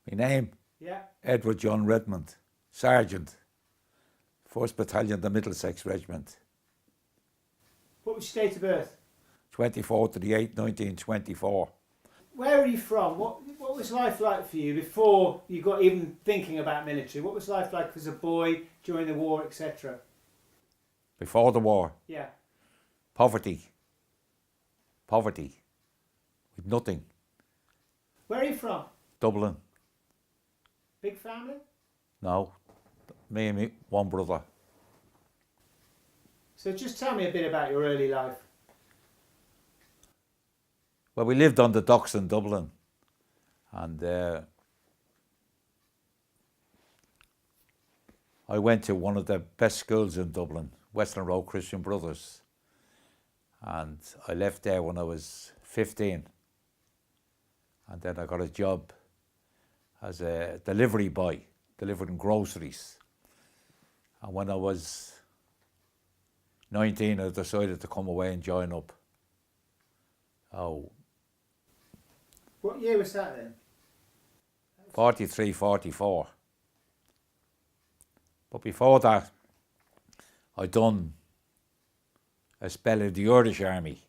My name? Yeah. Edward John Redmond, Sergeant, 1st Battalion, the Middlesex Regiment. What was your date of birth? 24th of the 8th, 1924. Where are you from? What was life like for you before you got even thinking about military? What was life like as a boy during the war, etc.? Before the war, Yeah. poverty, with nothing. Where are you from? Dublin, Big family? no, me and me, one brother. So just tell me a bit about your early life. Well, we lived on the docks in Dublin, and I went to one of the best schools in Dublin, Western Road Christian Brothers, and I left there when I was 15, and then I got a job as a delivery boy, delivering groceries. And when I was 19, I decided to come away and join up. Oh, What year was that then? 43, 44. But before that, I done a spell in the Irish Army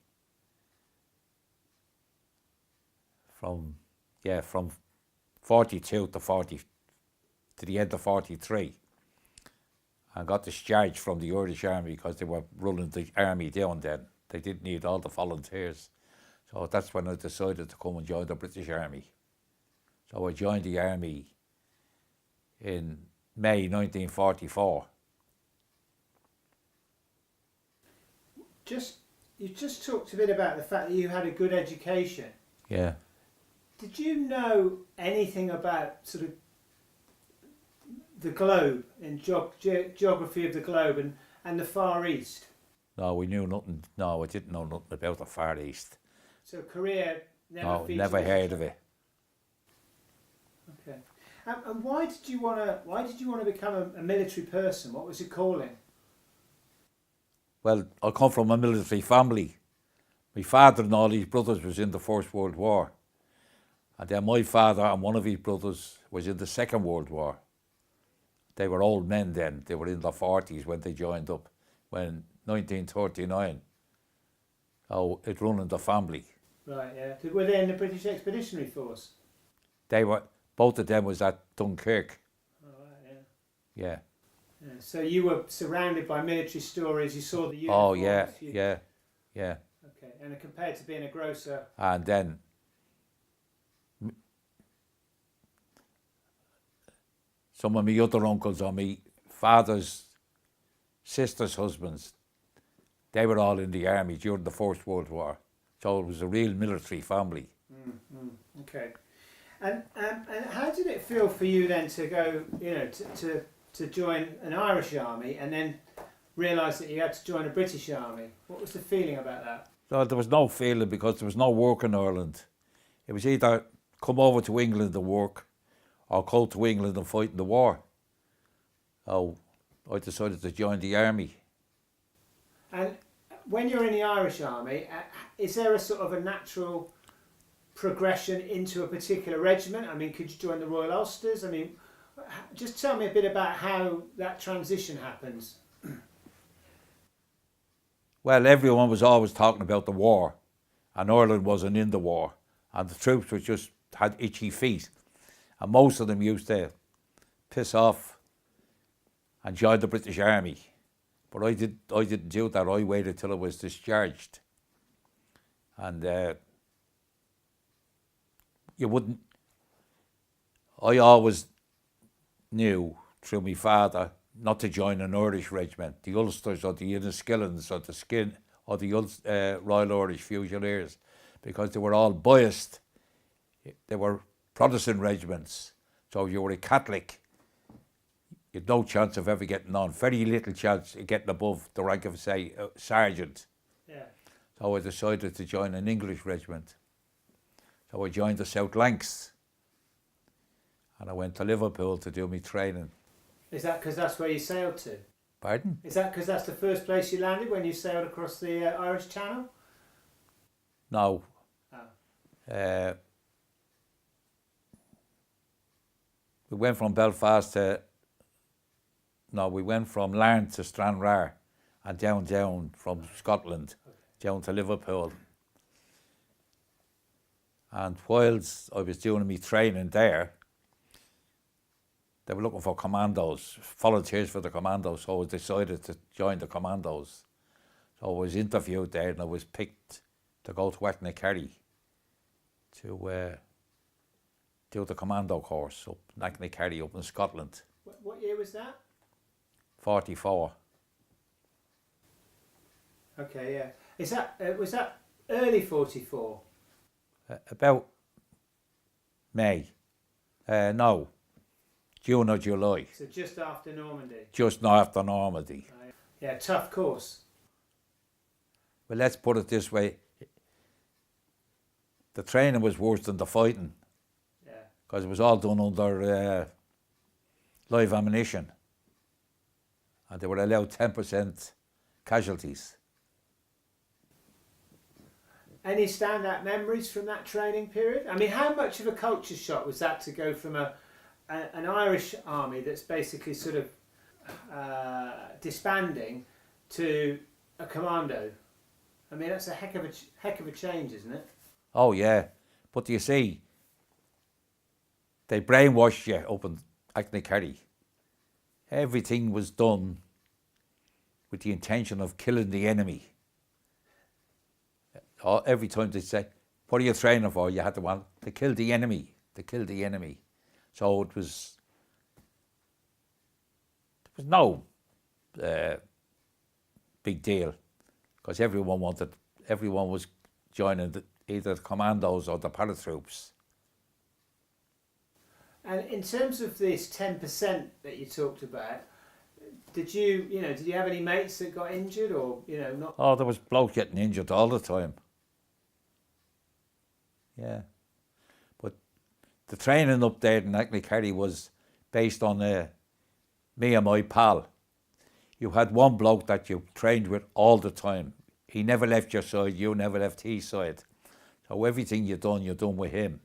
from 42 to 40 to the end of 43. I got discharged from the Irish Army because they were running the army down then. They didn't need all the volunteers. So that's when I decided to come and join the British Army. So I joined the army in May 1944. You just talked a bit about the fact that you had a good education. Yeah. Did you know anything about sort of the globe and geography of the globe and the Far East? No, we knew nothing. No, I didn't know nothing about the Far East. So Korea never No, featured never as a heard of it. Okay. And why did you want to become a military person? What was your calling? Well, I come from a military family. My father and all his brothers was in the First World War. And then my father and one of his brothers was in the Second World War. They were old men then. They were in their 40s when they joined up. When 1939, it run in the family. Right, yeah. Were they in the British Expeditionary Force? Both of them was at Dunkirk. Oh, right, Yeah. yeah. So you were surrounded by military stories. You saw the uniforms. Oh, yeah. Okay, and compared to being a grocer. And then some of my other uncles or my father's sister's husbands, they were all in the army during the First World War. So it was a real military family. Okay. And how did it feel for you then to go, to join an Irish army and then realise that you had to join a British army? What was the feeling about that? So there was no feeling because there was no work in Ireland. It was either come over to England and work or go to England and fight in the war. So I decided to join the army. And when you're in the Irish army, is there a sort of a natural progression into a particular regiment? I mean, could you join the Royal Ulsters? I mean, just tell me a bit about how that transition happens. Well, everyone was always talking about the war, and Ireland wasn't in the war, and the troops had itchy feet, and most of them used to piss off and join the British Army. But I didn't do that. I waited till I was discharged, and I always knew through my father not to join an Irish regiment, the Ulsters or the Inniskillens or the Skin or the Royal Irish Fusiliers, because they were all biased. They were Protestant regiments. So if you were a Catholic, you had no chance of ever getting on. Very little chance of getting above the rank of, say, sergeant. Yeah. So I decided to join an English regiment. So I joined the South Lancs. And I went to Liverpool to do my training. Is that because that's where you sailed to? Pardon? Is that because that's the first place you landed when you sailed across the Irish Channel? No. Oh. We went from Belfast to, no, we went from Larne to Stranraer and down from Scotland, down to Liverpool. And whilst I was doing my training there, they were looking for commandos, volunteers for the commandos, so I decided to join the commandos. So I was interviewed there and I was picked to go to Kerry to do the commando course up in Kerry up in Scotland. What year was that? 44. Okay, yeah. Was that early 44? About May. No, June or July. So just after Normandy? Just after Normandy. Yeah, tough course. Well, let's put it this way. The training was worse than the fighting. Yeah. Because it was all done under live ammunition. And they were allowed 10% casualties. Any standout memories from that training period? I mean, how much of a culture shock was that to go from an Irish army that's basically sort of disbanding to a commando? I mean, that's a heck of a change, isn't it? Oh yeah, but you see, they brainwashed you up in Kerry. Everything was done with the intention of killing the enemy. Every time they say, "What are you training for?" You had to want to kill the enemy. To kill the enemy. So it was. There was no big deal, because everyone was joining either the commandos or the paratroops. And in terms of this 10% that you talked about, did you have any mates that got injured or not? Oh, there was blokes getting injured all the time. Yeah, but the training up there in Kerry was based on me and my pal. You had one bloke that you trained with all the time. He never left your side, you never left his side. So everything you're done with him.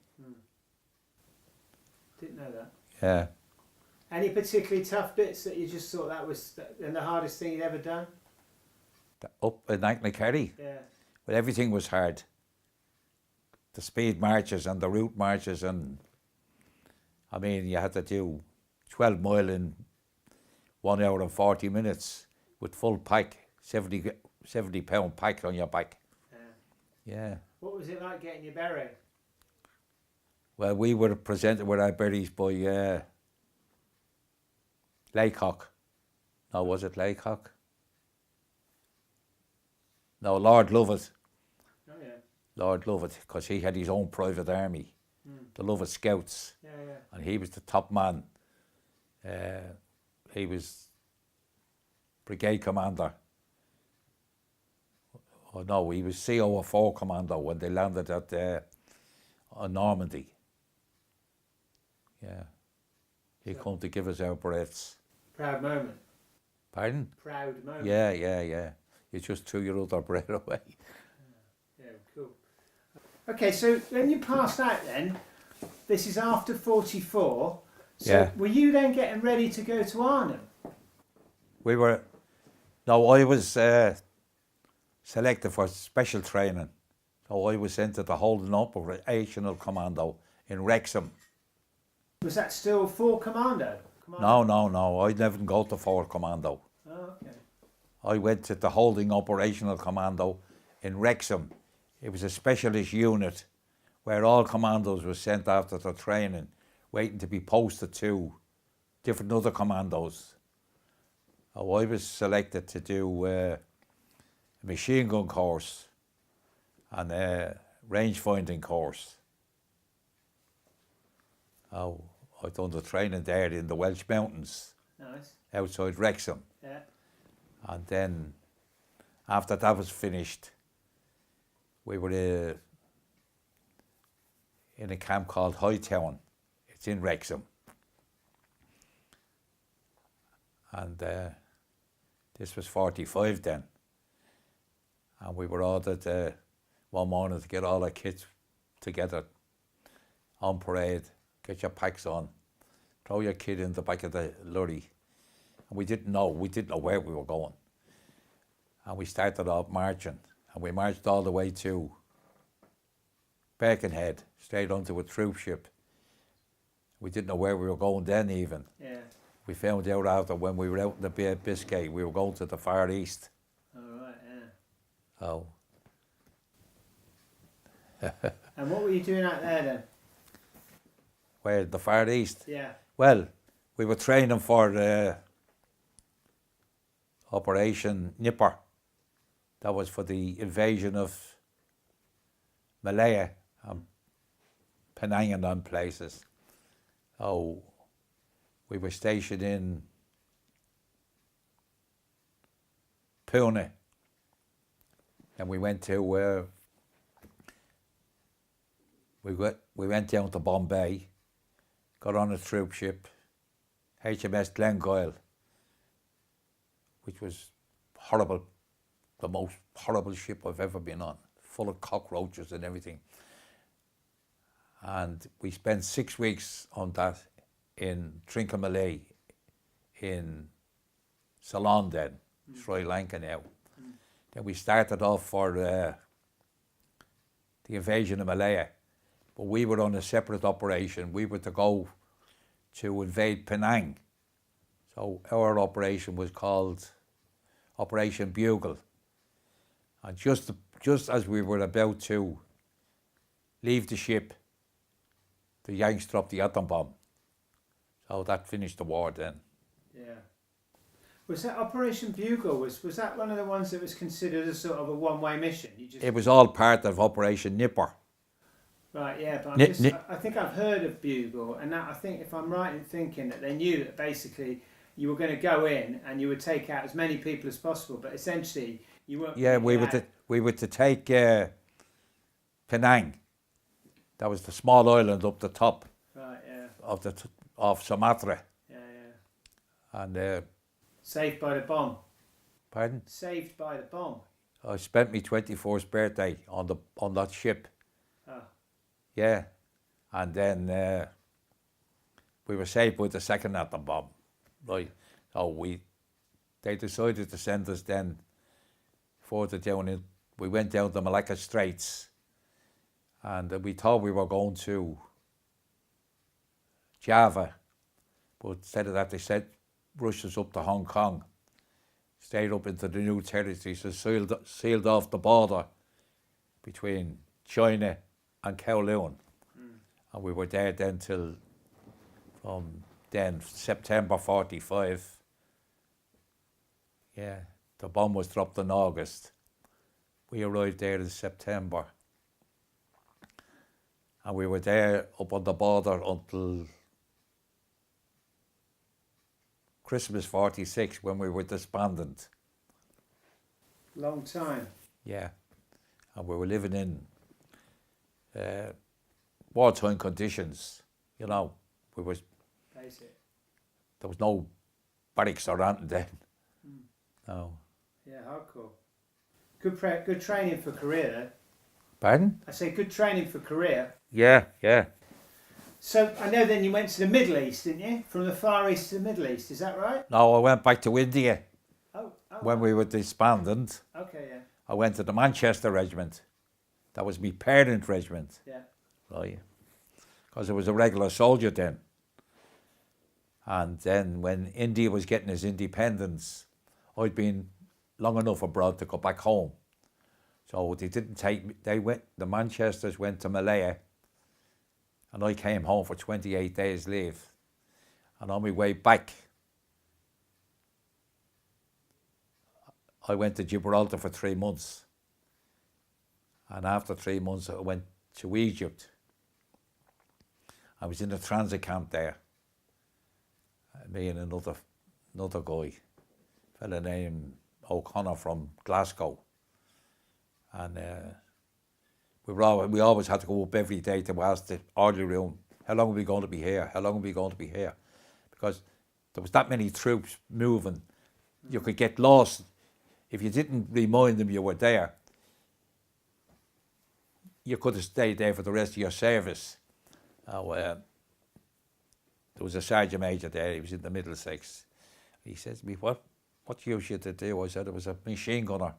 Didn't know that. Yeah. Any particularly tough bits that you just thought that was the hardest thing you'd ever done? Up in Kerry? Yeah. Well, everything was hard. The speed marches and the route marches, and I mean, you had to do 12 mile in 1 hour and 40 minutes with full pack, 70-pound pack on your back. Yeah. What was it like getting your beret? Well, we were presented with our berries by Laycock. No, was it Laycock? No, Lord Lovett. Oh, yeah. Lord Lovett, because he had his own private army, the Lovett Scouts. Yeah, yeah. And he was the top man. He was brigade commander. Oh no, he was CO4 commander when they landed at on Normandy. Yeah. He come to give us our breaths. Proud moment. Pardon? Proud moment. Yeah. You just threw your other breath away. Yeah, cool. Okay, so when you passed out then, this is after 44. So Yeah. were you then getting ready to go to Arnhem? I was selected for special training. So I was sent to the Holding Operational Commando in Wrexham. Was that still for Commando? No. I never go to Fort Commando. Oh, okay. I went to the Holding Operational Commando in Wrexham. It was a specialist unit where all commandos were sent after their training, waiting to be posted to different other commandos. So I was selected to do a machine gun course and a range finding course. Oh, I done the training there in the Welsh Mountains. Nice. Outside Wrexham. Yeah. And then after that was finished, we were in a camp called Hightown. It's in Wrexham. And this was 45 then. And we were ordered one morning to get all our kids together on parade, get your packs on, throw your kid in the back of the lorry. And we didn't know where we were going. And we started off marching, and we marched all the way to Birkenhead, straight onto a troop ship. We didn't know where we were going then even. Yeah. We found out after when we were out in the Bay of Biscay, we were going to the Far East. All right, yeah. Oh. And what were you doing out there then? Where, the Far East? Yeah. Well, we were training for Operation Nipper. That was for the invasion of Malaya and Penang and them places. Oh, we were stationed in Pune. And we went to we went down to Bombay, got on a troop ship, HMS Glencoyle, which was horrible, the most horrible ship I've ever been on, full of cockroaches and everything. And we spent 6 weeks on that in Trincomalee, in Ceylon then, Sri Lanka now. Then we started off for the invasion of Malaya, but we were on a separate operation. We were to go to invade Penang. So our operation was called Operation Bugle. And just as we were about to leave the ship, the Yanks dropped the atom bomb. So that finished the war then. Yeah. Was that Operation Bugle, was that one of the ones that was considered a sort of a one-way mission? It was all part of Operation Nipper. Right, yeah, but I think I've heard of Bugle, and that, I think, if I'm right in thinking, that they knew that basically you were going to go in and you would take out as many people as possible, but essentially you weren't. Yeah, we were to take Penang. That was the small island up the top. Right, yeah. Of Sumatra. Yeah, yeah. And saved by the bomb. Pardon? Saved by the bomb. I spent my 24th birthday on that ship. Oh. Yeah, and then we were saved by the second atom bomb. Right, so they decided to send us then further down. We went down the Malacca Straits, and we thought we were going to Java, but instead of that they said rushed us up to Hong Kong, stayed up into the new territories, so sealed off the border between China and Kowloon. And we were there then from September 45. Yeah, the bomb was dropped in August. We arrived there in September. And we were there up on the border until Christmas 46 when we were disbanded. Long time. Yeah, and we were living in wartime conditions, you know. Basic. There was no barracks or anything then. No. Yeah, hardcore. Good training for career though. Pardon? I say good training for career. Yeah, yeah. So I know then you went to the Middle East, didn't you? From the Far East to the Middle East, is that right? No, I went back to India Oh. when we were disbanded. Okay, yeah. I went to the Manchester Regiment. That was my parent regiment. Yeah. Right. Because I was a regular soldier then. And then when India was getting its independence, I'd been long enough abroad to go back home. So they didn't take me, the Manchesters went to Malaya, and I came home for 28 days leave. And on my way back, I went to Gibraltar for 3 months. And after 3 months, I went to Egypt. I was in a transit camp there. Me and another guy, fella named O'Connor from Glasgow. And we always had to go up every day to ask the orderly room, how long are we going to be here? How long are we going to be here? Because there was that many troops moving. You could get lost. If you didn't remind them you were there, you could have stayed there for the rest of your service. There was a sergeant major there. He was in the Middlesex. He says to me, what do you used to do? I said, it was a machine gunner.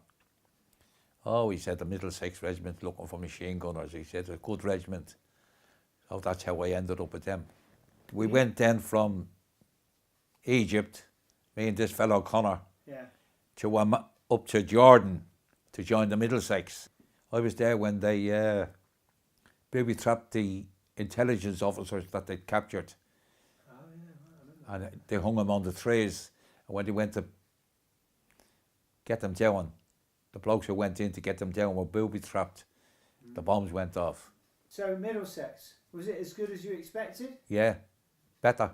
Oh, he said, the Middlesex regiment looking for machine gunners. He said, a good regiment. So that's how I ended up with them. We went then from Egypt, me and this fellow Connor, to up to Jordan to join the Middlesex. I was there when they booby-trapped the intelligence officers that they'd captured. Oh, yeah, I remember. And they hung them on the trees. And when they went to get them down, the blokes who went in to get them down were booby-trapped. The bombs went off. So Middlesex, was it as good as you expected? Yeah, better.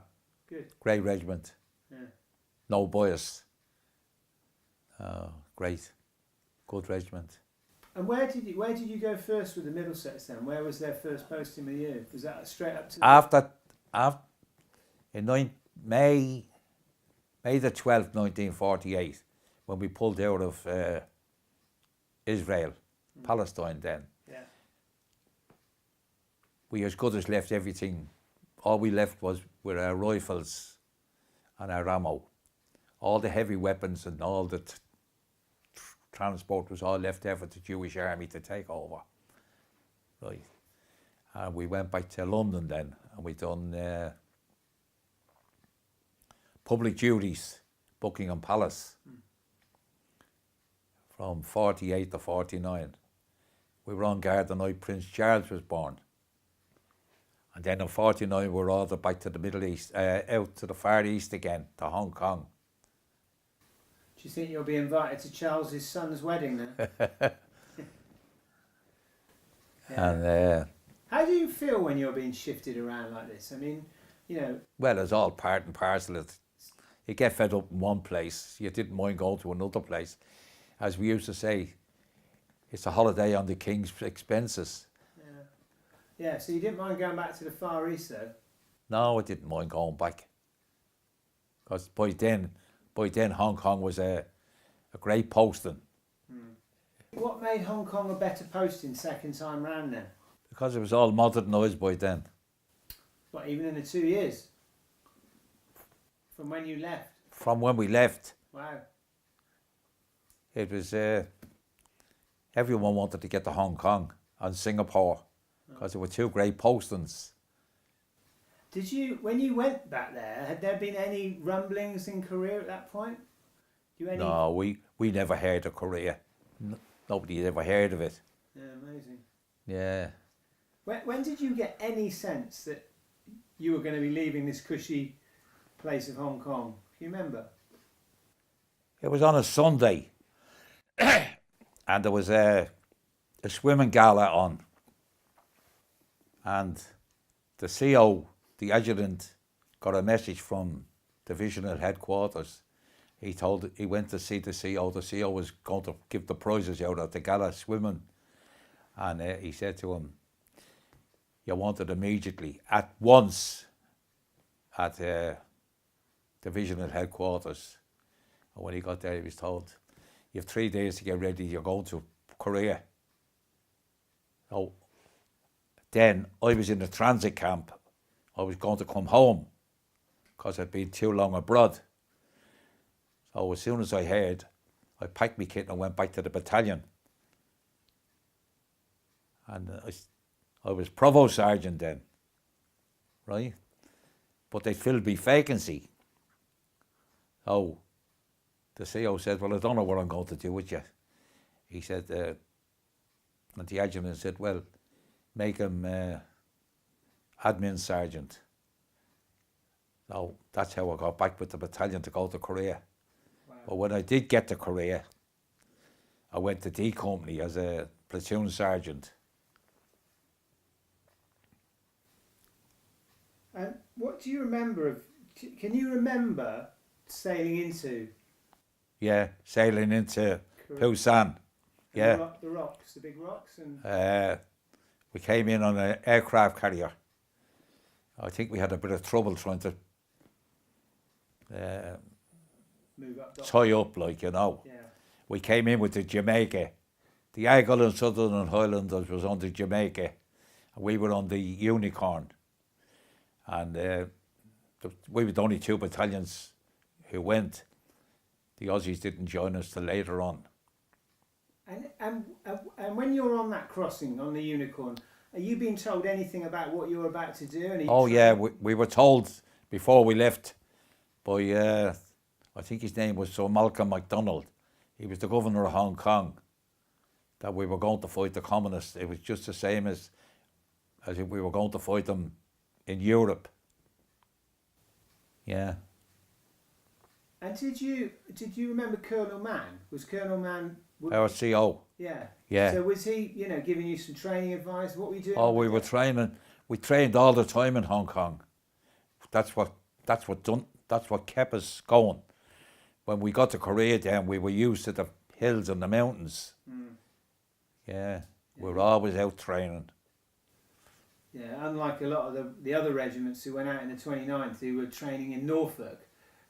Good. Great regiment. Yeah. No bias. Great. Good regiment. And where did you go first with the Middlesex then? Where was their first posting with you? Was that straight up to After in May the 12th, 1948, when we pulled out of Israel, Palestine then, we as good as left everything. All we left was with our rifles and our ammo. All the heavy weapons and all the transport was all left there for the Jewish army to take over. Right. And we went back to London then, and we done public duties, Buckingham Palace, from 48 to 49. We were on guard the night Prince Charles was born. And then in 49 we were ordered back to the Middle East, out to the Far East again, to Hong Kong. Do you think you'll be invited to Charles's son's wedding then? And how do you feel when you're being shifted around like this? I mean, you know. Well, it's all part and parcel. You get fed up in one place, you didn't mind going to another place. As we used to say, it's a holiday on the king's expenses. Yeah, so you didn't mind going back to the Far East though? No, I didn't mind going back. Because by then Hong Kong was a great posting. What made Hong Kong a better posting second time round then? Because it was all modernised by then. What, even in the 2 years? From when you left? From when we left. Wow. It was, everyone wanted to get to Hong Kong and Singapore because there were two great postings. Did you, when you went back there, had there been any rumblings in Korea at that point? No, we never heard of Korea. Nobody had ever heard of it. Yeah, amazing. Yeah. When did you get any sense that you were going to be leaving this cushy place of Hong Kong? Do you remember? It was on a Sunday. And there was a swimming gala on. And the CO, the adjutant, got a message from divisional headquarters. He went to see the CO. The CO was going to give the prizes out at the gala swimming. And he said to him, you wanted immediately, at once, at divisional headquarters. And when he got there, he was told, you have 3 days to get ready, you're going to Korea. So then I was in the transit camp. I was going to come home because I'd been too long abroad. So as soon as I heard, I packed my kit and went back to the battalion. And I was provost sergeant then, right? But they filled me vacancy. So the CO said, well, I don't know what I'm going to do with you. He said, and the adjutant said, well, make him admin sergeant. So that's how I got back with the battalion to go to Korea. Wow. But when I did get to Korea, I went to D Company as a platoon sergeant. And what do you remember of? Can you remember sailing into? Yeah, sailing into Busan. Yeah. The rocks, the big rocks, and. We came in on an aircraft carrier. I think we had a bit of trouble trying to move up. Tie up, like, you know. Yeah. We came in with the Jamaica. The Argyll and Sutherland Highlanders was on the Jamaica, and we were on the Unicorn. And we were the only 2 battalions who went. The Aussies didn't join us till later on. And when you're on that crossing on the Unicorn, are you being told anything about what you're about to do? Oh yeah, we were told before we left by, I think his name was Sir Malcolm MacDonald. He was the governor of Hong Kong, that we were going to fight the communists. It was just the same as if we were going to fight them in Europe. Yeah. And did you remember Colonel Mann? Was Colonel Mann... Our CO. Yeah. Yeah. So was he, giving you some training advice? What were you doing? Oh, we were training. We trained all the time in Hong Kong. That's what kept us going. When we got to Korea, then we were used to the hills and the mountains. Yeah, we were always out training. Yeah, unlike a lot of the other regiments who went out in the 29th, who were training in Norfolk,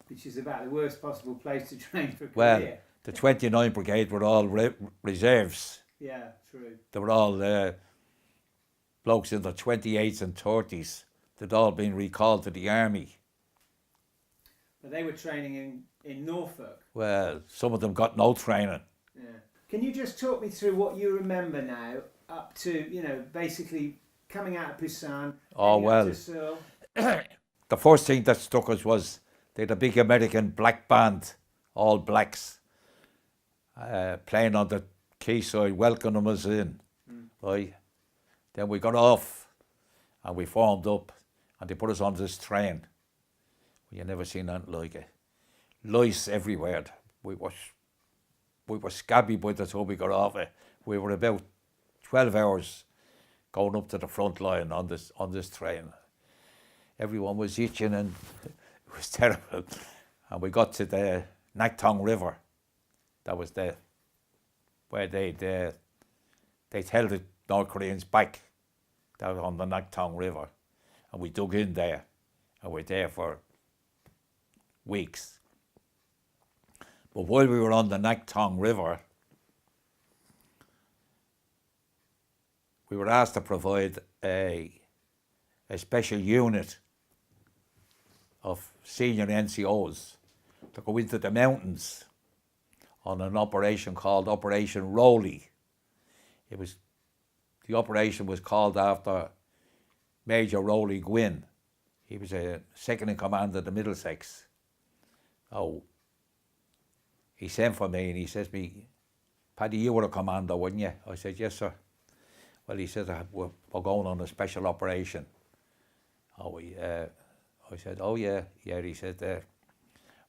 which is about the worst possible place to train for Korea. Well, the 29th Brigade were all reserves. Yeah, true. They were all blokes in their 28s and 30s. They'd all been recalled to the army. But they were training in Norfolk. Well, some of them got no training. Yeah. Can you just talk me through what you remember now up to, basically coming out of Busan? Oh, well. To Seoul? The first thing that struck us was they had a big American black band, all blacks, playing on the quayside, welcoming us in. Right? Then we got off and we formed up and they put us on this train. You never seen nothing like it. Lice everywhere. We were scabby by the time we got off it. We were about 12 hours going up to the front line on this train. Everyone was itching and it was terrible. And we got to the Naktong River. That was where they'd held the North Koreans back. That was on the Naktong River. And we dug in there and we were there for weeks. But while we were on the Naktong River, we were asked to provide a special unit of senior NCOs to go into the mountains on an operation called Operation Rowley. The operation was called after Major Rowley Gwynn. He was a second in command of the Middlesex. Oh, he sent for me and he says to me, "Paddy, you were a commander, weren't you?" I said, "Yes, sir." Well, he said, we're going on a special operation. I said, "Oh, yeah." Yeah, he said,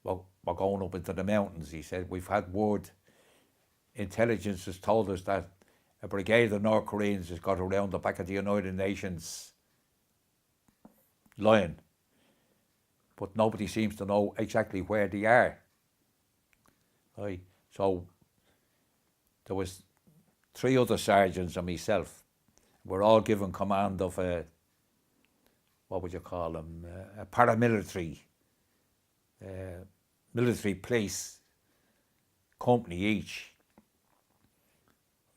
we're going up into the mountains. He said, "We've had word, intelligence has told us that a brigade of North Koreans has got around the back of the United Nations line, but nobody seems to know exactly where they are." Right. So there was 3 other sergeants and myself. We're all given command of a paramilitary, military police company each.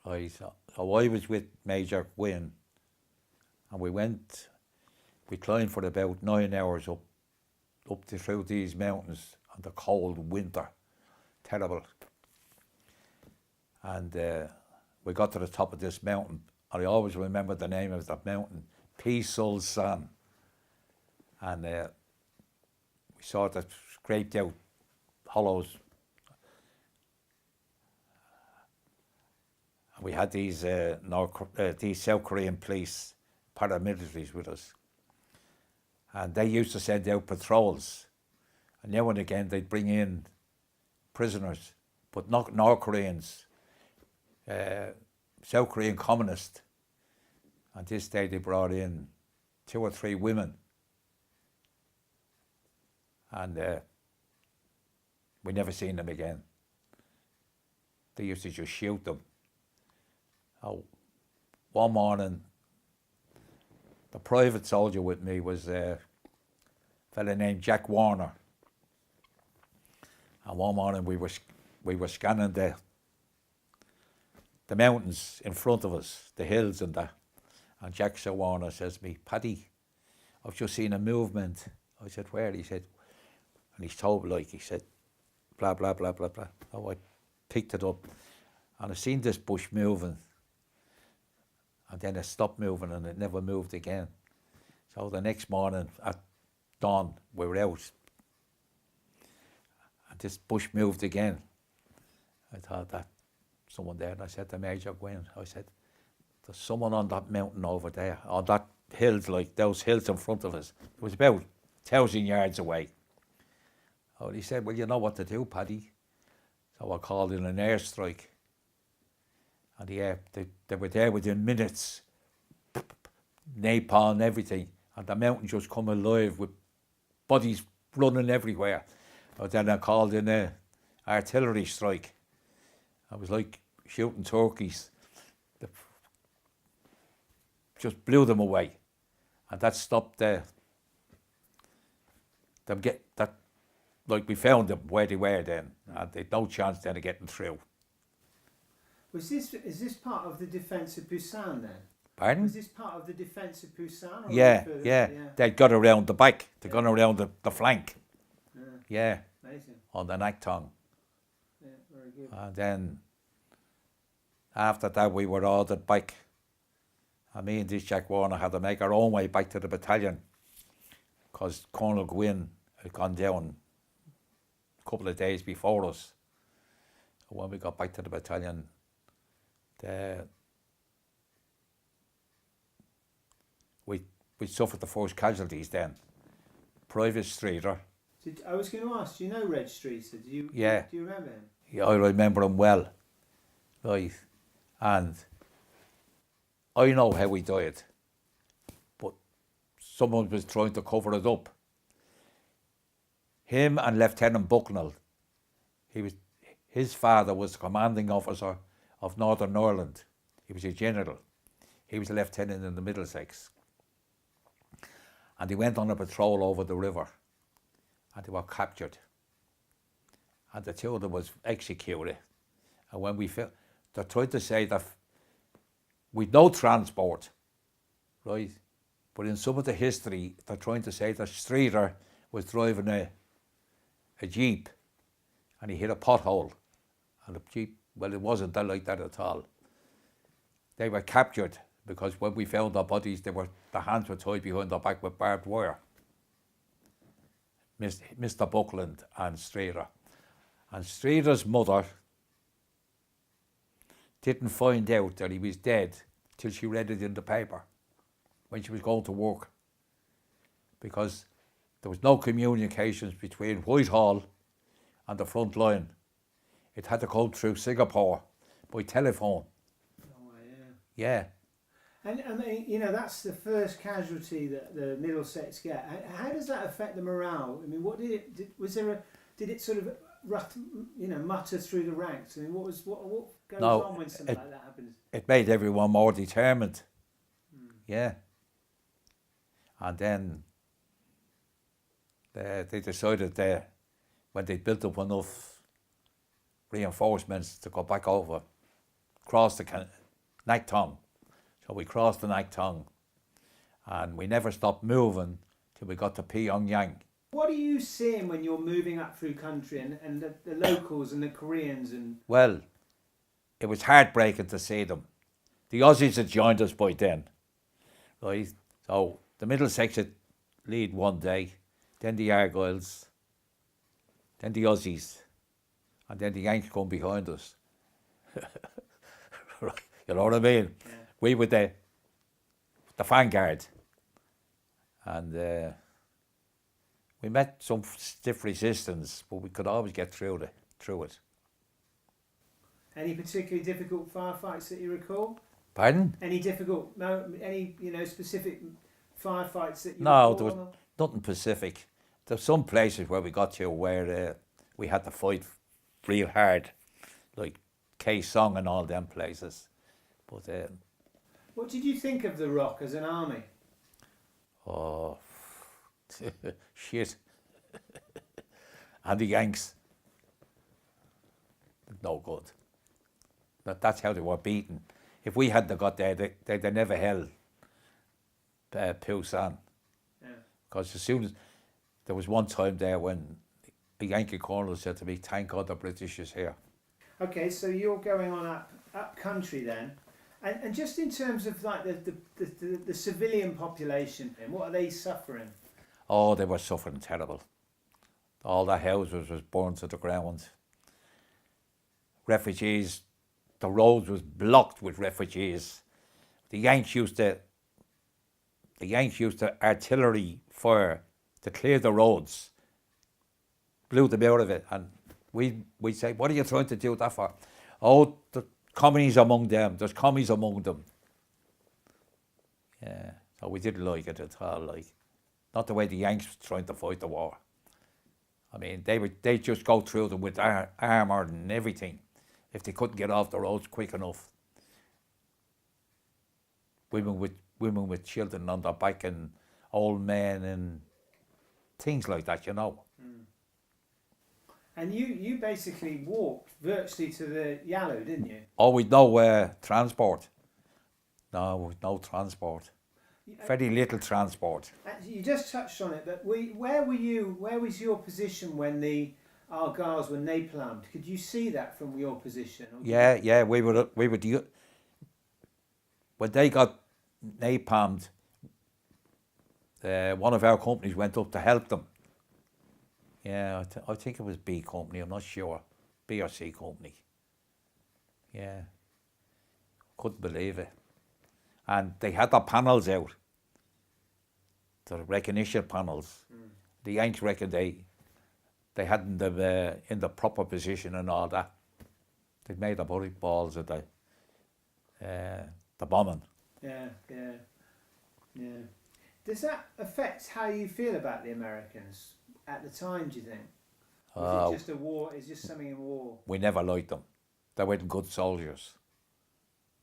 Right. So I was with Major Gwynn, and we climbed for about 9 hours through these mountains on the cold winter. Terrible. And we got to the top of this mountain, and I always remember the name of that mountain, Peasul San. And we sort of scraped out hollows. And we had these South Korean police paramilitaries with us. And they used to send out patrols. And now and again they'd bring in prisoners, but not North Koreans, South Korean communists. And this day they brought in 2 or 3 women. And we never seen them again. They used to just shoot them. One morning, the private soldier with me was a fella named Jack Warner. And one morning we were scanning the mountains in front of us, the hills and that. And Jack Warner says to me, "Paddy, I've just seen a movement I said, where? He said, and he's told me, like, he said, blah, blah, blah, blah, blah. Oh, I picked it up, and I seen this bush moving, and then it stopped moving, and it never moved again. So the next morning at dawn, we were out, and this bush moved again. I thought that someone there, and I said to Major Gwynn, I said, there's someone on that mountain over there, on that hills, like those hills in front of us. It was about 1,000 yards away. Oh, he said, well, you know what to do, Paddy. So I called in an airstrike. And they were there within minutes. Napalm, everything. And the mountain just come alive with bodies running everywhere. But then I called in an artillery strike. I was like shooting turkeys. Just blew them away. And that stopped them like we found them where they were then. And they'd no chance then of getting through. Is this part of the defence of Busan then? Pardon? Was this part of the defence of Busan? Or Yeah. They'd got around the back. They'd gone around the flank. Yeah. Amazing. On the Naktong. Yeah, very good. And then after that we were ordered back. And me and this Jack Warner had to make our own way back to the battalion because Colonel Gwynn had gone down a couple of days before us. And when we got back to the battalion, we suffered the first casualties then. Private Streeter. I was going to ask, do you know Reg Streeter? Do you remember him? Yeah, I remember him well. Right. And I know how he died, but someone was trying to cover it up. Him and Lieutenant Bucknell, his father was the commanding officer of Northern Ireland. He was a general. He was a lieutenant in the Middlesex. And he went on a patrol over the river, and they were captured. And the two of them was executed. And when we felt, they tried to say that we'd no transport, right? But in some of the history, they're trying to say that Streeter was driving a Jeep and he hit a pothole. And the Jeep, well, it wasn't that like that at all. They were captured because when we found their bodies, the hands were tied behind their back with barbed wire. Mr. Buckland and Streeter. And Streeter's mother didn't find out that he was dead till she read it in the paper when she was going to work, because there was no communications between Whitehall and the front line. It had to go through Singapore by telephone. Oh, yeah. Yeah. And I mean, you know, that's the first casualty that the Middlesex get. How does that affect the morale? I mean, what did it sort of mutter through the ranks? I mean, what goes on when something like that happens? It made everyone more determined. Yeah. And then they decided that when they built up enough reinforcements to go back over, cross the Naktong. So we crossed the Naktong, and we never stopped moving till we got to Pyongyang. What are you seeing when you're moving up through country and the locals and the Koreans and? Well, it was heartbreaking to see them. The Aussies had joined us by then, right? So the Middlesex would lead one day, then the Argylls, then the Aussies, and then the Yanks come behind us. Right, you know what I mean? Yeah. We were the vanguard, and we met some stiff resistance, but we could always get through it. Any particularly difficult firefights that you recall? Pardon? Any specific firefights that you recall? No, there was nothing specific. There's some places where we got to where we had to fight real hard, like Khe Song and all them places. But what did you think of the Rock as an army? Oh, shit. And the Yanks, no good. That's how they were beaten. If we hadn't got there, they'd never held Busan. Yeah. Because as soon as There was one time there when a Yankee colonel said to me, "Thank God the British is here." Okay, so you're going on up country then, and just in terms of like the civilian population, and what are they suffering? Oh, they were suffering terrible. All the houses was burned to the ground. Refugees, the roads was blocked with refugees. The Yanks used to artillery fire to clear the roads, blew them out of it, and we'd say, "What are you trying to do that for?" "Oh, the commies among them. There's commies among them." Yeah, so we didn't like it at all. Like, not the way the Yanks was trying to fight the war. I mean, they'd just go through them with armour and everything if they couldn't get off the roads quick enough. Women with children on their back and old men and things like that, you know. And you basically walked virtually to the Yalu, didn't you? Oh, with no transport. No, no transport. Very little transport. You just touched on it, but where were you? Where was your position when the Argyles were napalmed? Could you see that from your position? Yeah, we were when they got napalmed. One of our companies went up to help them. Yeah, I think it was B company. I'm not sure, B or C company. Yeah, couldn't believe it. And they had the panels out, the recognition panels. The Yanks reckoned they hadn't them in the proper position and all that. They'd made the bullet balls of the bombing. Yeah. Does that affect how you feel about the Americans at the time, do you think? Was it just a war? Is just something in war? We never liked them. They weren't good soldiers.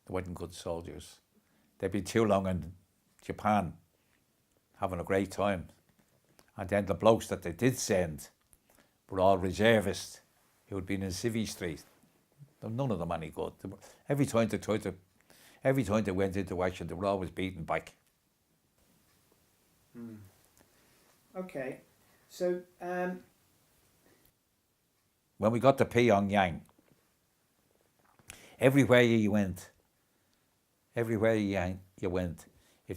They'd been too long in Japan, having a great time. And then the blokes that they did send were all reservists who had been in Civvy Street. None of them any good. Every time they went into action, they were always beaten back. Okay, so when we got to Pyongyang, everywhere you went, if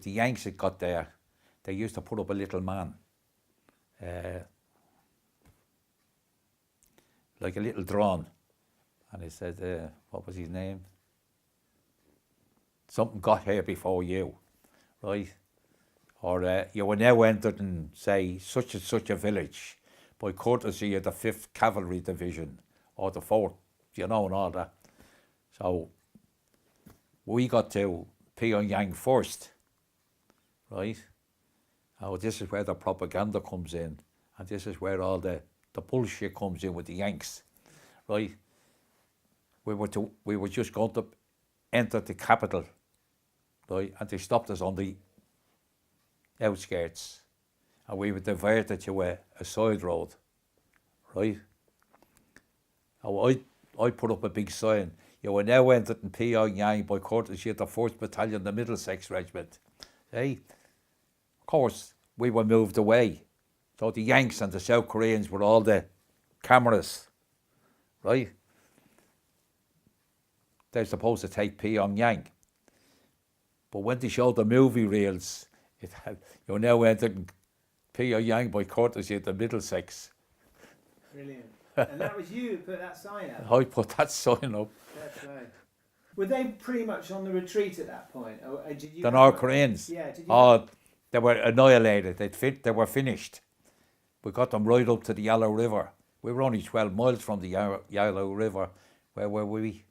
the Yanks had got there, they used to put up a little man, like a little drone, and he said, what was his name? Something got here before you, right? Or you were now entered in, say, such and such a village by courtesy of the 5th Cavalry Division or the 4th, and all that. So we got to Pyongyang first, right? Oh, this is where the propaganda comes in, and this is where all the bullshit comes in with the Yanks, right? We were just going to enter the capital, right? And they stopped us on the outskirts, and we were diverted to a side road, right? Oh, I put up a big sign. You were now entered in Pyongyang by courtesy of the 4th Battalion, the Middlesex Regiment. Hey, of course, we were moved away. So the Yanks and the South Koreans were all the cameras, right? They're supposed to take Pyongyang. But when they showed the movie reels, it had, you're now entered Pyongyang by courtesy of the Middlesex. Brilliant. And that was you who put that sign up? I put that sign up. That's right. Were they pretty much on the retreat at that point? Or did you The North Koreans? Yeah. Did you they were annihilated. They were finished. We got them right up to the Yalu River. We were only 12 miles from the Yalu River. Where were we?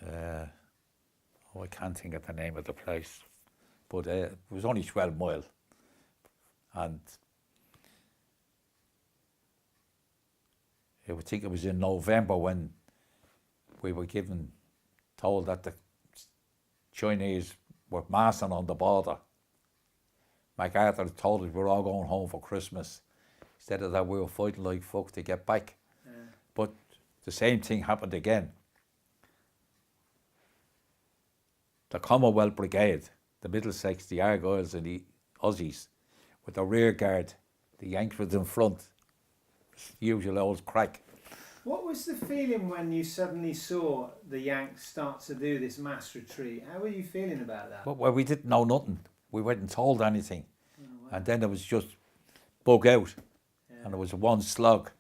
I can't think of the name of the place. But it was only 12 miles. And I would think it was in November when we were told that the Chinese were massing on the border. MacArthur told us we were all going home for Christmas. Instead of that, we were fighting like fuck to get back. Yeah. But the same thing happened again. The Commonwealth Brigade, the Middlesex, the Argyles and the Aussies, with the rear guard. The Yanks was in front. Usual old crack. What was the feeling when you suddenly saw the Yanks start to do this mass retreat? How were you feeling about that? Well, we didn't know nothing. We weren't told anything. Oh, wow. And then it was just bug out. Yeah. And it was one slug.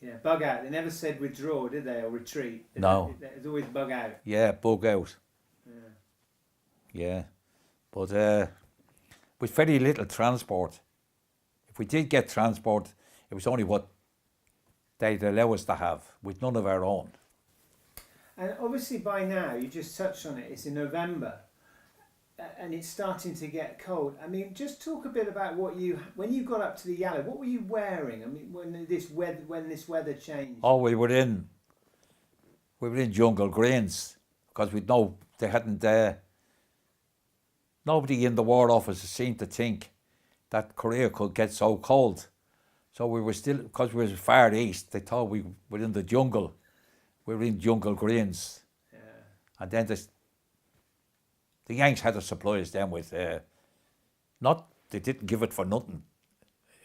Yeah, bug out. They never said withdraw, did they, or retreat? No. It was always bug out. Yeah, bug out. Yeah. Yeah. But with very little transport. If we did get transport, it was only what they'd allow us to have, with none of our own. And obviously by now, you just touched on it, it's in November, and it's starting to get cold. I mean, just talk a bit about when you got up to the Yallow, what were you wearing? I mean, when this weather changed? Oh, we were in jungle greens, because we'd know they hadn't, nobody in the War Office seemed to think that Korea could get so cold. So we were still, because we were far east, they thought we were in the jungle. We were in jungle greens. Yeah. And then the Yanks had to supply us then with, they didn't give it for nothing.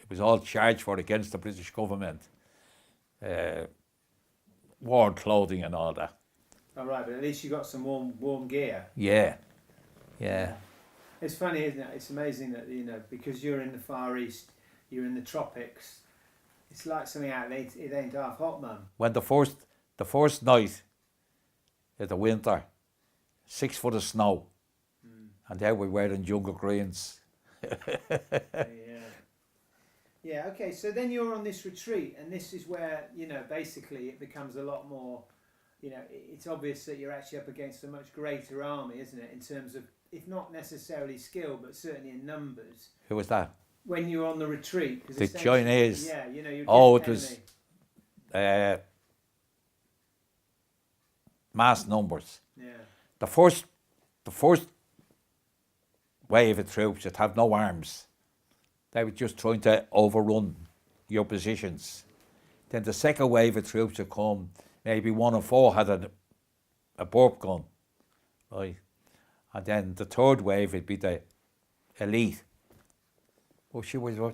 It was all charged for against the British government. War clothing and all that. All right, but at least you got some warm gear. Yeah, yeah. It's funny, isn't it? It's amazing that, you know, because you're in the Far East, you're in the tropics. It's like something out there. It ain't half hot, Mum. When the first night of the winter, 6 foot of snow, and there we were in jungle greens. Yeah, okay, so then you're on this retreat, and this is where, you know, basically it becomes a lot more, you know, it's obvious that you're actually up against a much greater army, isn't it, in terms of, if not necessarily skill, but certainly in numbers. Who was that? When you're on the retreat. 'Cause The essentially- Chinese. Yeah, you know, you're Oh, it against was enemy. mass numbers. Yeah, The first wave of troops that have no arms, they were just trying to overrun your positions. Then the second wave of troops would come, maybe 1 or 4 had a burp gun, right? And then the third wave would be the elite. Well,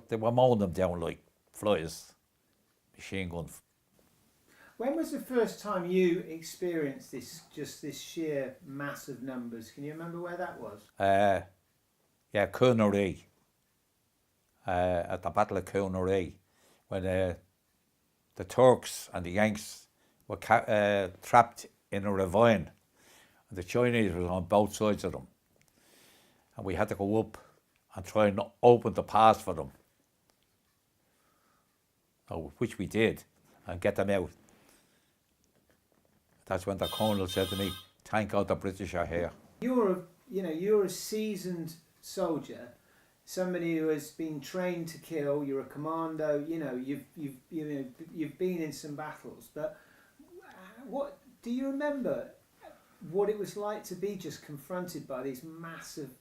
they were mowing them down like flies, machine guns. When was the first time you experienced this sheer mass of numbers? Can you remember where that was? Yeah, Coonery. At the Battle of Coonery, when the Turks and the Yanks were trapped in a ravine, and the Chinese was on both sides of them, and we had to go up and try and open the pass for them, which we did, and get them out. That's when the colonel said to me, "Thank God the British are here." You're a seasoned soldier, somebody who has been trained to kill. You're a commando. You know, you've been in some battles. But what do you remember? What it was like to be just confronted by these massive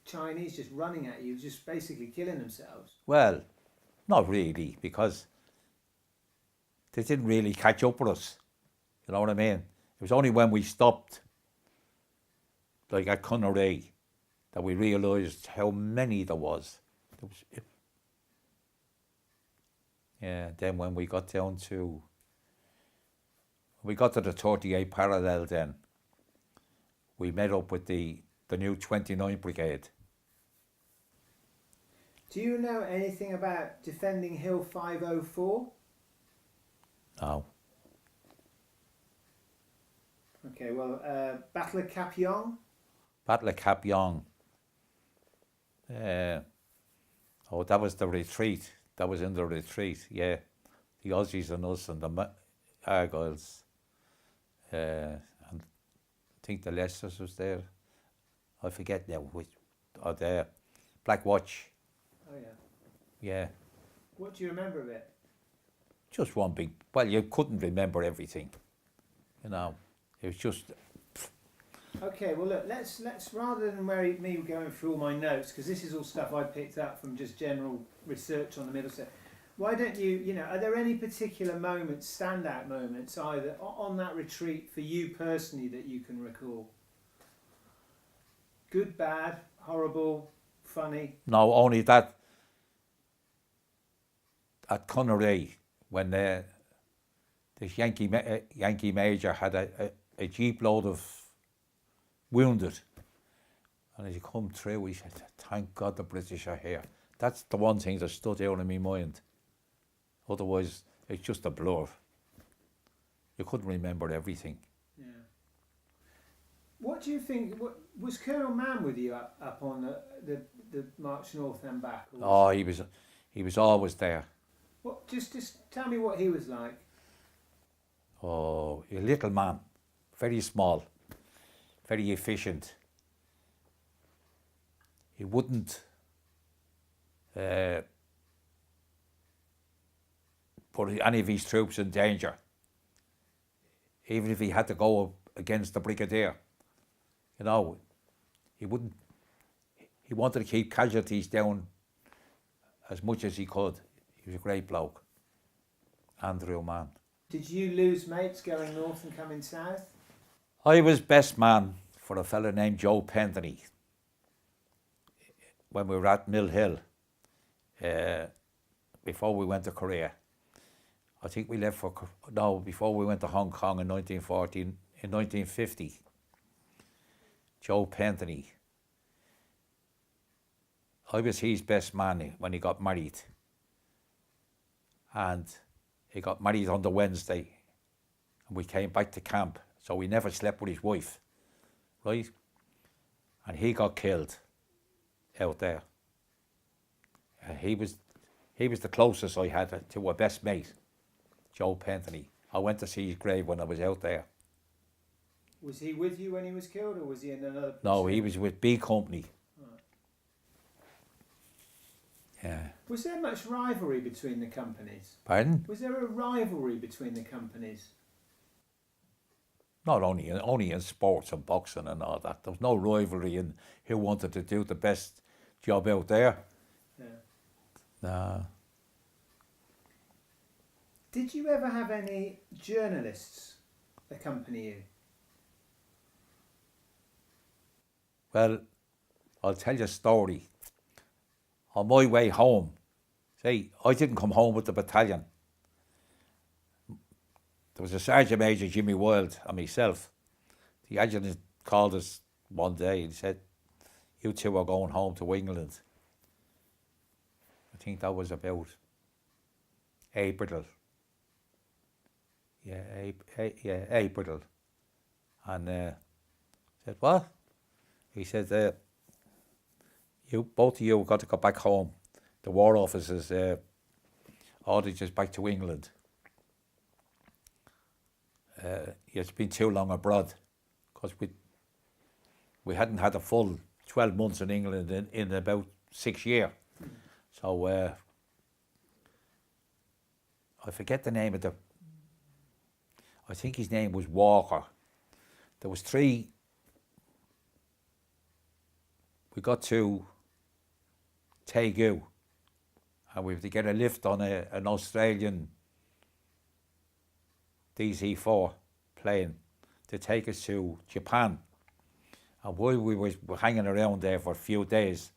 Chinese just running at you, just basically killing themselves? Well, not really, because they didn't really catch up with us. You know what I mean? It was only when we stopped, like at Coonery, that we realised how many there was. Then when we got to the 38 parallel, then we met up with the new 29th Brigade. Do you know anything about defending Hill 504? No. Okay, well, Battle of Cap Yong? Battle of Cap Yong. That was the retreat. That was in the retreat, yeah. The Aussies and us and the Argylls. And I think the Leicesters was there. I forget now which. Or the Black Watch. Oh, yeah. Yeah. What do you remember of it? Just one big. Well, you couldn't remember everything. You know, it was just. Okay, well look, let's rather than me going through all my notes, because this is all stuff I picked up from just general research on the Middlesex. Why don't you are there any particular moments, standout moments, either on that retreat for you personally that you can recall? Good, bad, horrible, funny. No, only that at Connery, when this Yankee major had a jeep load of wounded, and as he come through, he said, "Thank God the British are here." That's the one thing that stood out in my mind. Otherwise, it's just a blur. You couldn't remember everything. Yeah. What do you think? Was Colonel Mann with you up on the march north and back? Oh, he was always there. What? Just tell me what he was like. Oh, a little man, very small, very efficient. He wouldn't put any of his troops in danger, even if he had to go up against the brigadier. You know, he wouldn't. He wanted to keep casualties down as much as he could. He was a great bloke, Andrew Mann. Did you lose mates going north and coming south? I was best man for a fella named Joe Pentheny when we were at Mill Hill before we went to Korea. I think we left before we went to Hong Kong in 1950. Joe Pentheny. I was his best man when he got married. And he got married on the Wednesday. And we came back to camp. So we never slept with his wife. Right? And he got killed out there. He was the closest I had to a best mate, Joe Pentheny. I went to see his grave when I was out there. Was he with you when he was killed, or was he in another platoon? No, he was with B Company. Right. Yeah. Was there much rivalry between the companies? Pardon? Was there a rivalry between the companies? Not only in sports and boxing and all that. There was no rivalry in who wanted to do the best job out there. Yeah. Nah. Did you ever have any journalists accompany you? Well, I'll tell you a story. On my way home, see, I didn't come home with the battalion. There was a Sergeant Major, Jimmy Wilde, and myself. The adjutant called us one day and said, "You two are going home to England." I think that was about April. Yeah, April. And said, "What?" He said, "You both of you got to go back home. The War Office has ordered you back to England. It's been too long abroad," because we hadn't had a full 12 months in England in about 6 years. So I forget the name of I think his name was Walker. There was 3. We got to Taegu, and we had to get a lift on an Australian DC-4 plane to take us to Japan. And while we were hanging around there for a few days,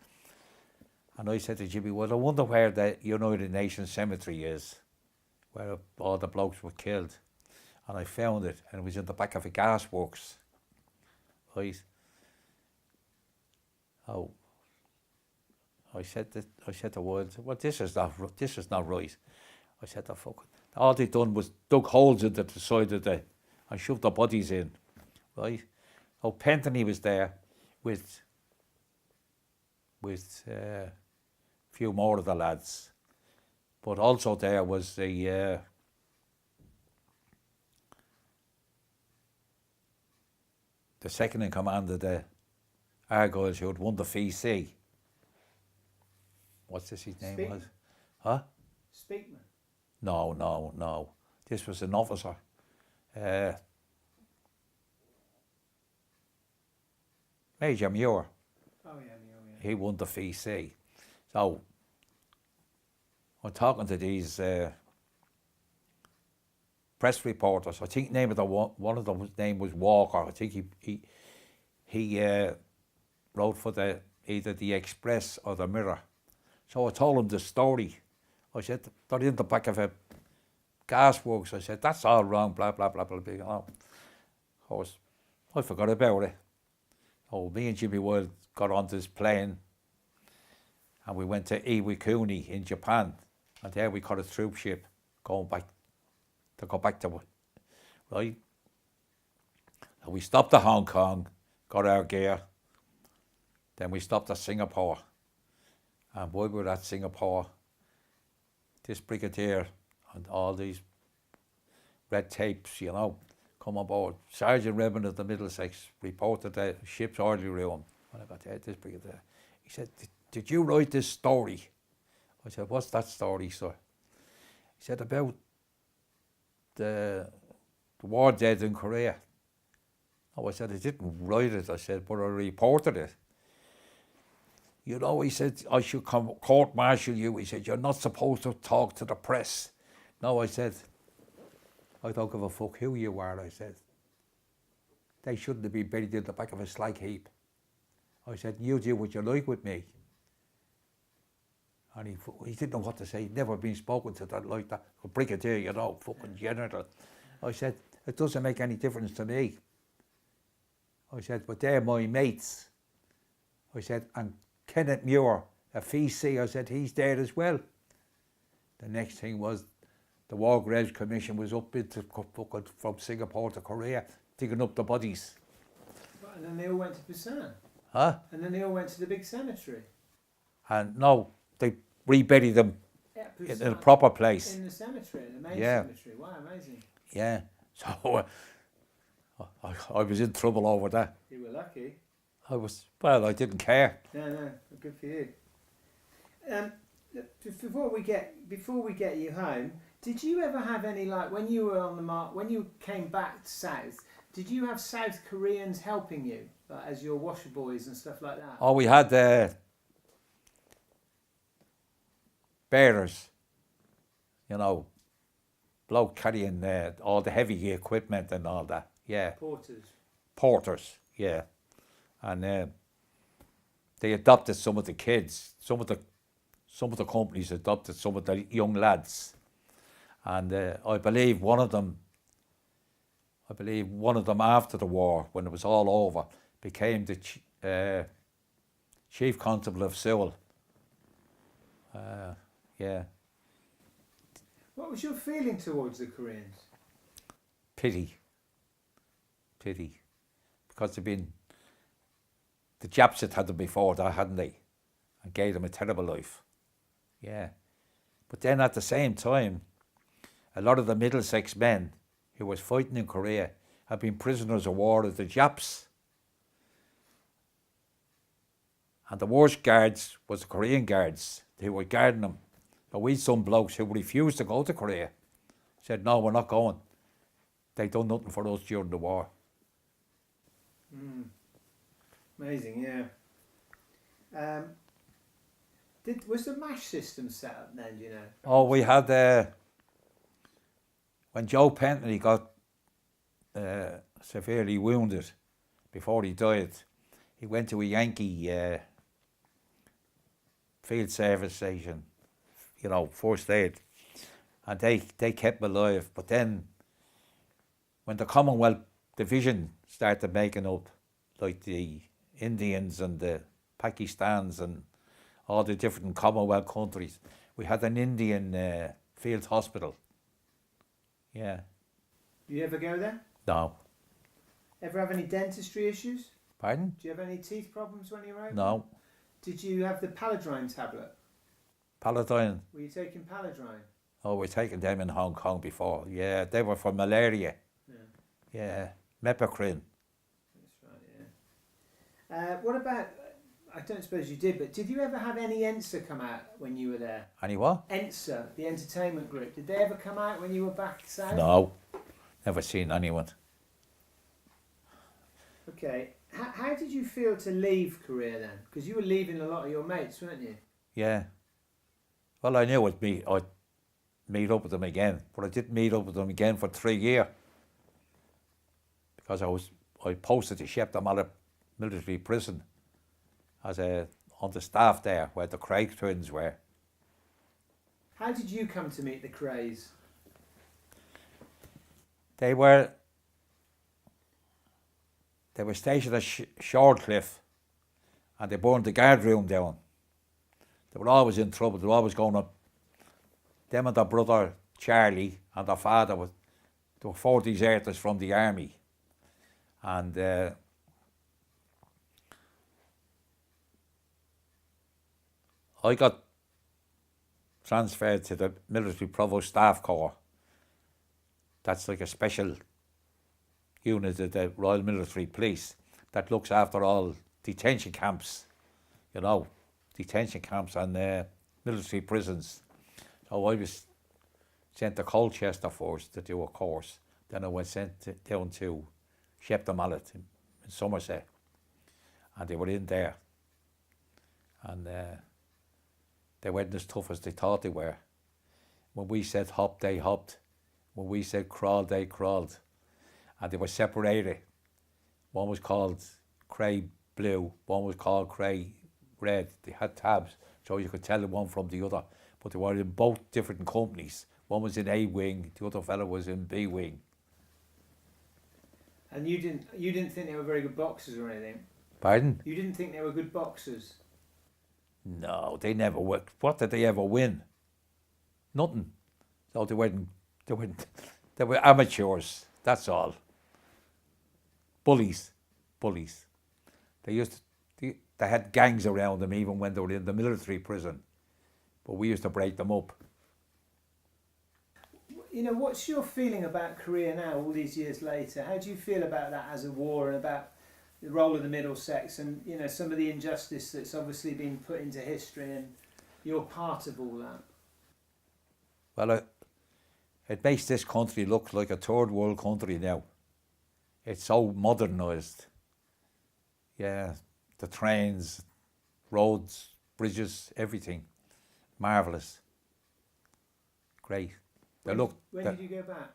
and I said to Jimmy, "Well, I wonder where the United Nations Cemetery is, where all the blokes were killed." And I found it, and it was in the back of a gasworks. Right? Oh, I said to Wilde, "Well, this is not right." I said, "The fuck." All they done was dug holes into the side of and shoved the bodies in, right? Oh, Pentheny was there with a few more of the lads, but also there was the second in command of the Argylls who had won the VC. What's his name Speakman. was? Huh? Speakman. No. This was an officer. Major Muir. Oh yeah, yeah. He won the VC. So I'm talking to these press reporters. I think one of them's name was Walker. I think he wrote for the either the Express or the Mirror. So I told him the story. I said, they're in the back of a gasworks. I said, that's all wrong, blah, blah, blah, blah, blah. You know. I forgot about it. Oh, me and Jimmy Wilde got on this plane and we went to Iwakuni in Japan. And there we caught a troop ship going back to go back to, right? And we stopped at Hong Kong, got our gear. Then we stopped at Singapore. And while we were at Singapore, this brigadier and all these red tapes, you know, come on board. Sergeant Redmond of the Middlesex reported the ship's orderly room. When I got there, this brigadier, he said, did you write this story? I said, what's that story, sir? He said, about the war dead in Korea. Oh, I said, I didn't write it, I said, but I reported it. You know, he said, I should come court-martial you. He said, you're not supposed to talk to the press. No, I said, I don't give a fuck who you are, I said. They shouldn't have been buried in the back of a slag heap. I said, you do what you like with me. And he didn't know what to say. He'd never been spoken to that like that. A brigadier, you know, fucking general. I said, it doesn't make any difference to me. I said, but they're my mates. I said, and Kenneth Muir, a VC, I said, he's there as well. The next thing was the War Graves Commission was up into from Singapore to Korea, digging up the bodies. And then they all went to Busan. Huh? And then they all went to the big cemetery. And no, they reburied them in a proper place. In the cemetery, the main cemetery. Wow, amazing. Yeah. So I was in trouble over that. You were lucky. I didn't care. No, good for you. Before we get you home, did you ever have any, like, when you were on the when you came back south, did you have South Koreans helping you, like, as your washer boys and stuff like that? Oh, we had bearers, you know, bloke carrying all the heavy equipment and all that. Yeah. Porters, yeah. And they adopted some of the kids. Some of the companies adopted some of the young lads, and I believe one of them after the war, when it was all over, became the chief constable of Seoul. Yeah. What was your feeling towards the Koreans? Pity, because the Japs had them before that, hadn't they? And gave them a terrible life. Yeah. But then at the same time, a lot of the Middlesex men who was fighting in Korea had been prisoners of war of the Japs. And the worst guards was the Korean guards who were guarding them. But we had some blokes who refused to go to Korea. Said, no, we're not going. They done nothing for us during the war. Amazing, yeah. Was the MASH system set up then, do you know? Oh, we had, when Joe Pentley got severely wounded before he died, he went to a Yankee field service station, you know, first aid, and they kept him alive. But then, when the Commonwealth Division started making up, like the Indians and the Pakistans and all the different Commonwealth countries, we had an Indian field hospital. Yeah. Do you ever go there? No. Ever have any dentistry issues? Pardon? Do you have any teeth problems when you were over? No. Did you have the Paladrine tablet? Paladine? Were you taking Paladrine? Oh, we're taking them in Hong Kong before. Yeah, they were for malaria. Yeah. Mepicrine. That's right, yeah. What about, I don't suppose you did, but did you ever have any ENSA come out when you were there? Any what? ENSA, the entertainment group. Did they ever come out when you were back south? No. Never seen anyone. Okay. How did you feel to leave Korea then? Because you were leaving a lot of your mates, weren't you? Yeah. Well, I knew I'd meet up with them again, but I didn't meet up with them again for 3 years. Because I posted to Shepton military prison as a on the staff there where the Craig twins were. How did you come to meet the Crays? They were stationed at Shortcliffe, and they burned the guard room down. They were always in trouble. They were always going up. Them and their brother Charlie and their father they were 4 deserters from the army, and I got transferred to the Military Provost Staff Corps. That's like a special unit of the Royal Military Police that looks after all detention camps, detention camps and military prisons. So I was sent to Colchester first to do a course. Then I was sent down to Shepton Mallet in Somerset, and they were in there. And they weren't as tough as they thought they were. When we said hop, they hopped. When we said crawl, they crawled. And they were separated. One was called Cray Blue, one was called Cray Red. They had tabs, so you could tell the one from the other. But they were in both different companies. One was in A wing, the other fellow was in B wing. And you didn't think they were very good boxers or anything? Pardon? You didn't think they were good boxers? No, they never were. What did they ever win? Nothing. So they were amateurs, that's all. Bullies. They had gangs around them even when they were in the military prison. But we used to break them up. What's your feeling about Korea now, all these years later? How do you feel about that as a war and about the role of the Middlesex and, some of the injustice that's obviously been put into history, and you're part of all that? Well, it makes this country look like a third world country now. It's so modernised. Yeah, the trains, roads, bridges, everything. Marvellous. Great. When did you go back?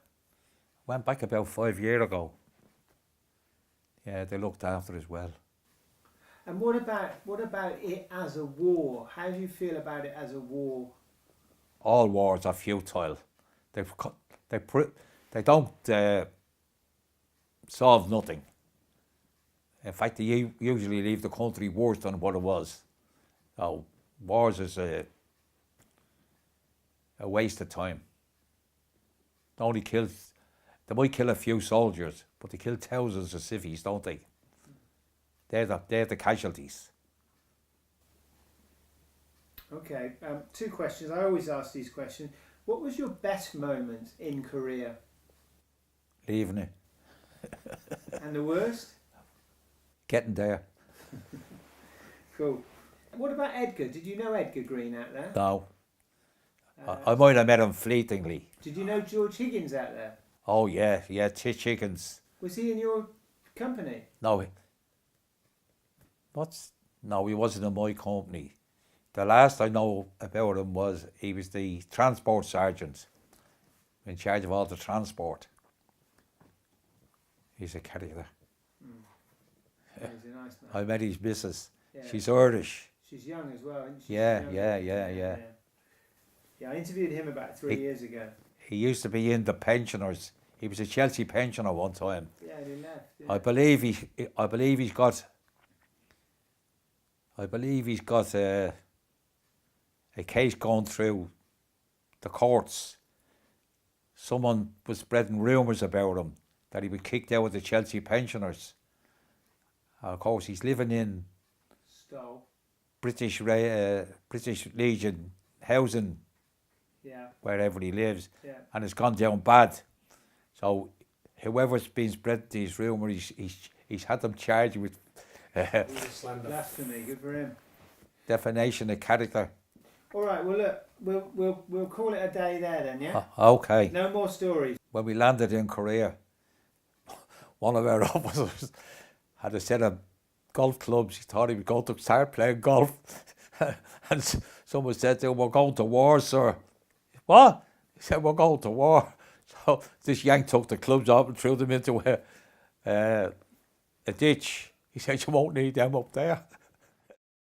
Went back about 5 years ago. Yeah, they looked after us well. And what about it as a war? How do you feel about it as a war? All wars are futile. They don't solve nothing. In fact, they usually leave the country worse than what it was. So wars is a waste of time. They might kill a few soldiers, but they kill thousands of civvies, don't they? They're the casualties. Okay, 2 questions. I always ask these questions. What was your best moment in Korea? Leaving it. And the worst? Getting there. Cool. What about Edgar? Did you know Edgar Green out there? No. I might have met him fleetingly. Did you know George Higgins out there? Oh yeah, Higgins. Was he in your company? No. No, he wasn't in my company. The last I know about him was he was the transport sergeant in charge of all the transport. He's a character. Yeah, he's a nice man. I met his missus. Yeah. She's Irish. She's young as well, isn't she? Yeah. Yeah, I interviewed him about 3 years ago. He used to be in the pensioners. He was a Chelsea pensioner one time. Yeah, and he left. Yeah. I believe he's got a case going through the courts. Someone was spreading rumours about him that he was kicked out of the Chelsea pensioners. Of course, he's living in Stowe. British Legion housing, wherever he lives, and it's gone down bad. So whoever's been spread these rumours, he's had them charged with blasphemy. Good for him. defamation of character. All right. Well, look, we'll call it a day there then. Yeah. Okay. No more stories. When we landed in Korea, one of our officers had a set of golf clubs. He thought he was going to start playing golf, and someone said to him, "We're going to war, sir." What? He said, "We're going to war." So this yank took the clubs up and threw them into a ditch. He said, "You won't need them up there."